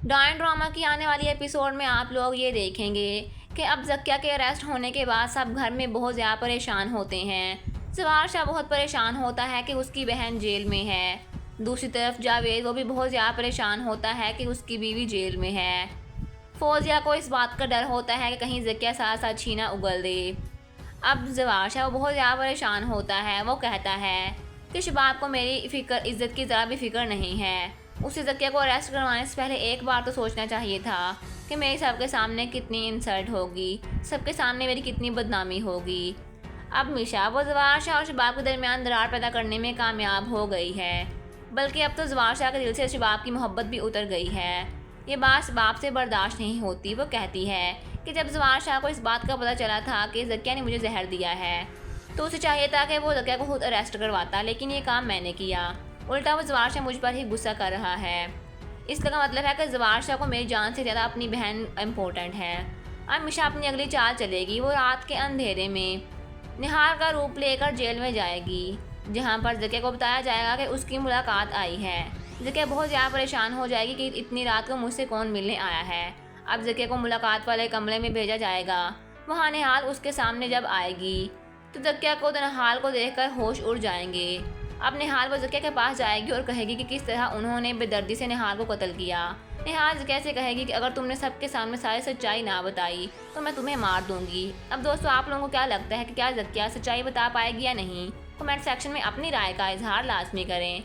Don drama की आने वाली एपिसोड में आप लोग ये देखेंगे कि अब जक्या के अरेस्ट होने के बाद सब घर में बहुत ज़्यादा परेशान होते हैं। जवार शाह बहुत परेशान होता है कि उसकी बहन जेल में है। दूसरी तरफ जावेद वो भी बहुत ज़्यादा परेशान होता है कि उसकी बीवी जेल में है। फौजिया को इस बात का डर होता है कि कहीं जक्या साथ साथ छीना उगल दे। अब जवार शाह वो बहुत ज़्यादा परेशान होता है। वो कहता है कि शबाब को मेरी फ़िक्र इज़्ज़त की ज़रा भी फ़िक्र नहीं है। उसे जक्या को अरेस्ट करवाने से पहले एक बार तो सोचना चाहिए था कि मेरी सबके सामने कितनी इंसल्ट होगी, सबके सामने मेरी कितनी बदनामी होगी। अब मिशा वो जवार शाह और शबाब के दरमियान दरार पैदा करने में कामयाब हो गई है, बल्कि अब तो जवार शाह के दिल से शबाब की मोहब्बत भी उतर गई है। ये बात शबाब से बर्दाश्त नहीं होती। वो कहती है कि जब जवार शाह को इस बात का पता चला था कि जक्या ने मुझे जहर दिया है तो उसे चाहिए था कि वो जक्या को खुद अरेस्ट करवाता, लेकिन ये काम मैंने किया। उल्टा वो जवार शाह मुझ पर ही गुस्सा कर रहा है। इसका मतलब है कि जवार शाह को मेरी जान से ज़्यादा अपनी बहन इम्पोर्टेंट है। अब मिशा अपनी अगली चाल चलेगी। वो रात के अंधेरे में निहार का रूप लेकर जेल में जाएगी, जहाँ पर जक्या को बताया जाएगा कि उसकी मुलाकात आई है। जक्या बहुत ज़्यादा परेशान हो जाएगी कि इतनी रात को मुझसे कौन मिलने आया है। अब जक्या को मुलाकात वाले कमरे में भेजा जाएगा। वहाँ निहाल उसके सामने जब आएगी तो जक्या को निहाल को देखकर होश उड़ जाएंगे। अब निहाल वो जक्या के पास जाएगी और कहेगी कि किस तरह उन्होंने बेदर्दी से निहाल को कत्ल किया। निहाल जक्या से कहेगी कि अगर तुमने सबके सामने सारी सच्चाई ना बताई तो मैं तुम्हें मार दूंगी। अब दोस्तों, आप लोगों को क्या लगता है कि क्या जक्या सच्चाई बता पाएगी या नहीं? कमेंट सेक्शन में अपनी राय का इजहार लाजमी करें।